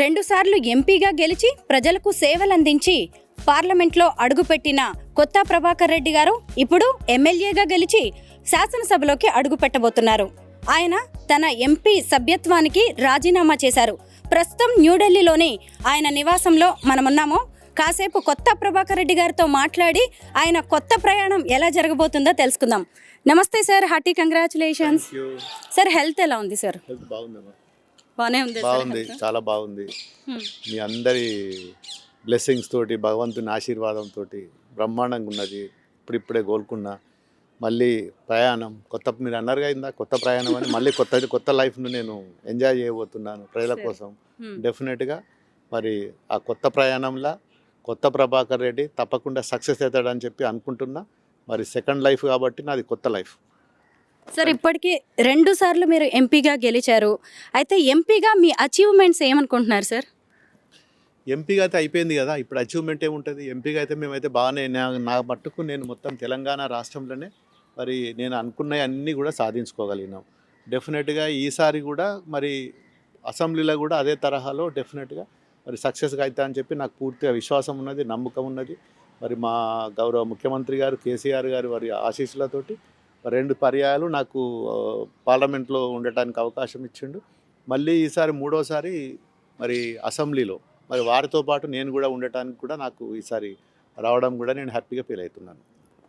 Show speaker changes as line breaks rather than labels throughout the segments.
రెండుసార్లు ఎంపీగా గెలిచి ప్రజలకు సేవలందించి పార్లమెంట్లో అడుగుపెట్టిన కొత్త ప్రభాకర్ రెడ్డి గారు ఇప్పుడు ఎమ్మెల్యేగా గెలిచి శాసనసభలోకి అడుగు పెట్టబోతున్నారు. ఆయన తన ఎంపీ సభ్యత్వానికి రాజీనామా చేశారు. ప్రస్తుతం న్యూఢిల్లీలోని ఆయన నివాసంలో మనమున్నాము. కాసేపు కొత్త ప్రభాకర్ రెడ్డి గారితో మాట్లాడి ఆయన కొత్త ప్రయాణం ఎలా జరగబోతుందో తెలుసుకుందాం. నమస్తే sir, hearty congratulations sir. Health ఎలా ఉంది సార్? బాగానే ఉంది,
చాలా బాగుంది. మీ అందరి బ్లెస్సింగ్స్ తోటి, భగవంతుని ఆశీర్వాదంతో బ్రహ్మాండంగా ఉన్నది. ఇప్పుడిప్పుడే కోలుకున్నా. మళ్ళీ ప్రయాణం కొత్త, మీరు అన్నారుగా ఇందా కొత్త ప్రయాణం అని, మళ్ళీ కొత్త లైఫ్ను నేను ఎంజాయ్ చేయబోతున్నాను ప్రజల కోసం. డెఫినెట్గా మరి ఆ కొత్త ప్రయాణంలో కొత్త ప్రభాకర్ రెడ్డి తప్పకుండా సక్సెస్ అవుతాడని చెప్పి అనుకుంటున్నా. మరి సెకండ్ లైఫ్ కాబట్టి నాది కొత్త లైఫ్.
సార్, ఇప్పటికీ 2 సార్లు మీరు ఎంపీగా గెలిచారు. అయితే ఎంపీగా మీ అచీవ్మెంట్స్ ఏమనుకుంటున్నారు సార్?
ఎంపీగా అయితే అయిపోయింది కదా, ఇప్పుడు అచీవ్మెంట్ ఏముంటుంది? ఎంపీగా అయితే మేమైతే బాగానే, నా మట్టుకు నేను మొత్తం తెలంగాణ రాష్ట్రంలోనే మరి నేను అనుకున్నవి అన్నీ కూడా సాధించుకోగలిగినాం. డెఫినెట్గా ఈసారి కూడా మరి అసెంబ్లీలో కూడా అదే తరహాలో డెఫినెట్గా మరి సక్సెస్గా అవుతా అని చెప్పి నాకు పూర్తిగా విశ్వాసం ఉన్నది, నమ్మకం ఉన్నది. మరి మా గౌరవ ముఖ్యమంత్రి గారు కేసీఆర్ గారు వారి ఆశీస్సులతోటి 2 పర్యాయాలు నాకు పార్లమెంట్లో ఉండటానికి అవకాశం ఇచ్చిండు. మళ్ళీ ఈసారి 3వసారి మరి అసెంబ్లీలో మరి వారితో పాటు నేను కూడా ఉండటానికి కూడా నాకు ఈసారి రావడం కూడా నేను హ్యాపీగా ఫీల్ అవుతున్నాను.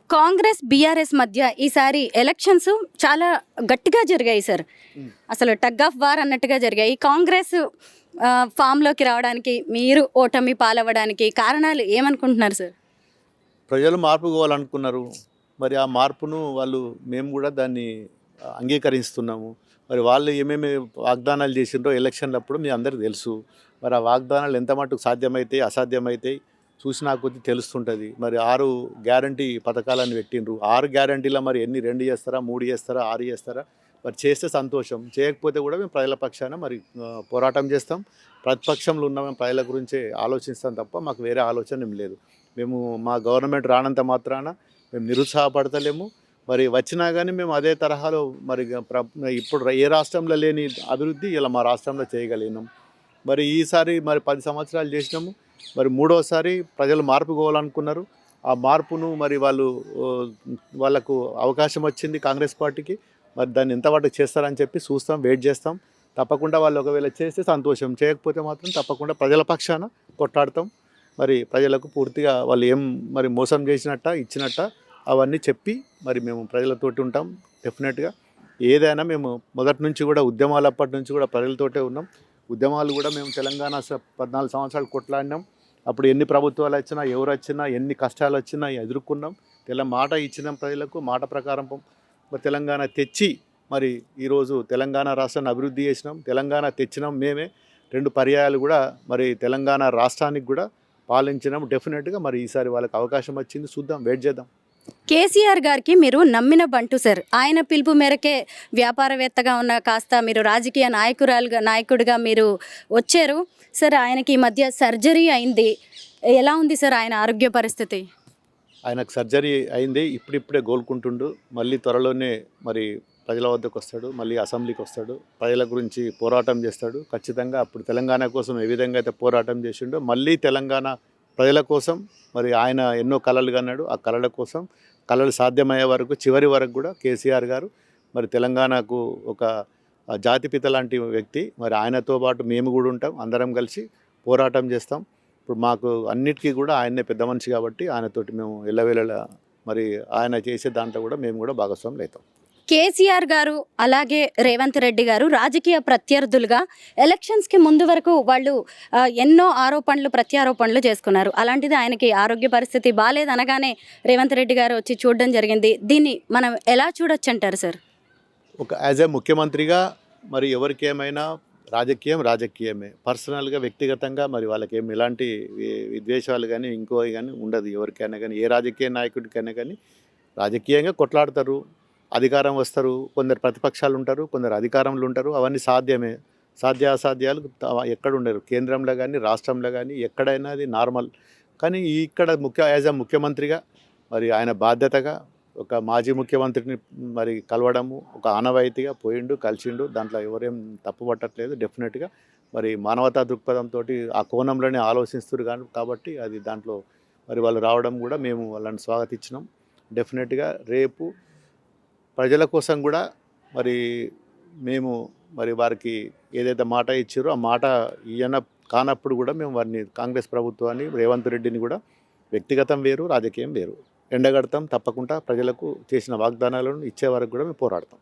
కాంగ్రెస్ బీఆర్ఎస్ మధ్య ఈసారి ఎలక్షన్స్ చాలా గట్టిగా జరిగాయి సార్. అసలు టగ్ ఆఫ్ వార్ అన్నట్టుగా జరిగాయి. కాంగ్రెస్ ఫామ్లోకి రావడానికి, మీరు ఓటమి పాలవ్వడానికి కారణాలు ఏమనుకుంటున్నారు సార్?
ప్రజలు మార్పు కావాలనుకున్నారు. మరి ఆ మార్పును మేము కూడా దాన్ని అంగీకరిస్తున్నాము. మరి వాళ్ళు ఏమేమి వాగ్దానాలు చేసిండ్రో ఎలక్షన్లప్పుడు మీ అందరికీ తెలుసు. మరి ఆ వాగ్దానాలు ఎంత మటుకు సాధ్యమైతే అసాధ్యమైతే చూసినా కొద్దీ తెలుస్తుంటుంది. మరి 6 గ్యారంటీ పథకాలను పెట్టిండ్రు. 6 గ్యారంటీలో మరి ఎన్ని 2 చేస్తారా, 3 చేస్తారా, 6 చేస్తారా? మరి చేస్తే సంతోషం, చేయకపోతే కూడా మేము ప్రజల పక్షాన మరి పోరాటం చేస్తాం. ప్రతిపక్షంలో ఉన్న మేము ప్రజల గురించే ఆలోచిస్తాం తప్ప మాకు వేరే ఆలోచన ఏం లేదు. మేము మా గవర్నమెంట్ రానంత మాత్రాన మేము నిరుత్సాహపడతలేము. మరి వచ్చినా కానీ మేము అదే తరహాలో మరి ఇప్పుడు ఏ రాష్ట్రంలో లేని అభివృద్ధి ఇలా మా రాష్ట్రంలో చేయగలిగినాం. మరి ఈసారి మరి 10 సంవత్సరాలు చేసినాము. మరి 3వసారి ప్రజలు మార్పు కావాలనుకున్నారు. ఆ మార్పును మరి వాళ్ళకు అవకాశం వచ్చింది కాంగ్రెస్ పార్టీకి. మరి దాన్ని ఎంతవరకు చేస్తారని చెప్పి చూస్తాం, వెయిట్ చేస్తాం. తప్పకుండా వాళ్ళు ఒకవేళ చేస్తే సంతోషం, చేయకపోతే మాత్రం తప్పకుండా ప్రజల పక్షాన కొట్లాడతాం. మరి ప్రజలకు పూర్తిగా వాళ్ళు ఏం మరి మోసం చేసినట్ట ఇచ్చినట్ట అవన్నీ చెప్పి మరి మేము ప్రజలతోటి ఉంటాం. డెఫినెట్గా ఏదైనా మేము మొదటి నుంచి కూడా ఉద్యమాలు అప్పటి నుంచి కూడా ప్రజలతోటే ఉన్నాం. ఉద్యమాలు కూడా మేము తెలంగాణ 14 సంవత్సరాలు కొట్లాడినాం. అప్పుడు ఎన్ని ప్రభుత్వాలు వచ్చినా, ఎవరు వచ్చినా, ఎన్ని కష్టాలు వచ్చినా ఎదుర్కొన్నాం. మాట ఇచ్చినాం ప్రజలకు, మాట ప్రకారం తెలంగాణ తెచ్చి మరి ఈరోజు తెలంగాణ రాష్ట్రాన్ని అభివృద్ధి చేసినాం. తెలంగాణ తెచ్చినాం మేమే. 2 పర్యాయాలు కూడా మరి తెలంగాణ రాష్ట్రానికి కూడా పాలించినాం. డెఫినెట్గా మరి ఈసారి వాళ్ళకి అవకాశం వచ్చింది, చూద్దాం, వెయిట్ చేద్దాం.
కేసీఆర్ గారికి మీరు నమ్మిన బంటు సార్. ఆయన పిలుపు మేరకే వ్యాపారవేత్తగా ఉన్న కాస్త మీరు రాజకీయ నాయకుడిగా మీరు వచ్చారు సార్. ఆయనకి ఈ మధ్య సర్జరీ అయింది. ఎలా ఉంది సార్ ఆయన ఆరోగ్య పరిస్థితి?
ఆయనకు సర్జరీ అయింది, ఇప్పుడిప్పుడే కోలుకుంటుండు. మళ్ళీ త్వరలోనే మరి ప్రజల వద్దకు వస్తాడు, మళ్ళీ అసెంబ్లీకి వస్తాడు, ప్రజల గురించి పోరాటం చేస్తాడు. ఖచ్చితంగా అప్పుడు తెలంగాణ కోసం ఏ విధంగా అయితే పోరాటం చేసిండో మళ్ళీ తెలంగాణ ప్రజల కోసం మరి ఆయన ఎన్నో కలలు కన్నాడు. ఆ కళల కోసం కళలు సాధ్యమయ్యే వరకు, చివరి వరకు కూడా కేసీఆర్ గారు మరి తెలంగాణకు ఒక జాతిపిత లాంటి వ్యక్తి. మరి ఆయనతో పాటు మేము కూడా ఉంటాం, అందరం కలిసి పోరాటం చేస్తాం. ఇప్పుడు మాకు అన్నిటికీ కూడా ఆయనే పెద్ద మనిషి కాబట్టి ఆయనతోటి మేము ఎల్లవేళలా మరి ఆయన చేసే దాంట్లో కూడా మేము కూడా భాగస్వాములు అవుతాం.
కేసీఆర్ గారు అలాగే రేవంత్ రెడ్డి గారు రాజకీయ ప్రత్యర్థులుగా ఎలక్షన్స్కి ముందు వరకు వాళ్ళు ఎన్నో ఆరోపణలు ప్రత్యారోపణలు చేసుకున్నారు. అలాంటిది ఆయనకి ఆరోగ్య పరిస్థితి బాగాలేదనగానే రేవంత్ రెడ్డి గారు వచ్చి చూడడం జరిగింది. దీన్ని మనం ఎలా చూడొచ్చు అంటారు సార్?
ఒక యాజ్ ఏ ముఖ్యమంత్రిగా మరి ఎవరికేమైనా రాజకీయమే. పర్సనల్గా వ్యక్తిగతంగా మరి వాళ్ళకి ఎలాంటి విద్వేషాలు కానీ ఇంకో కానీ ఉండదు. ఎవరికైనా కానీ, ఏ రాజకీయ నాయకుడికైనా కానీ రాజకీయంగా కొట్లాడతారు, అధికారం వస్తారు. కొందరు ప్రతిపక్షాలు ఉంటారు, కొందరు అధికారంలో ఉంటారు. అవన్నీ సాధ్యమే. సాధ్యాసాధ్యాలు ఎక్కడ ఉండరు. కేంద్రంలో కానీ, రాష్ట్రంలో కానీ ఎక్కడైనా అది నార్మల్. కానీ ఇక్కడ యాజ్ ఏ ముఖ్యమంత్రిగా మరి ఆయన బాధ్యతగా ఒక మాజీ ముఖ్యమంత్రిని మరి కలవడము ఒక ఆనవాయితీగా పోయిండు, కలిసిండు. దాంట్లో ఎవరేం తప్పు పట్టట్లేదు. డెఫినెట్గా మరి మానవతా దృక్పథంతో ఆ కోణంలోనే ఆలోచిస్తారు కాబట్టి అది దాంట్లో మరి వాళ్ళు రావడం కూడా మేము వాళ్ళని స్వాగతించినాం. డెఫినెట్గా రేపు ప్రజల కోసం కూడా మరి మేము మరి వారికి ఏదైతే మాట ఇచ్చారో ఆ మాట కానప్పుడు కూడా మేము వారిని కాంగ్రెస్ ప్రభుత్వాన్ని రేవంత్ రెడ్డిని కూడా వ్యక్తిగతం వేరు, రాజకీయం వేరు ఎండగడతాం. తప్పకుండా ప్రజలకు చేసిన వాగ్దానాలను ఇచ్చే వరకు కూడా మేము పోరాడతాం.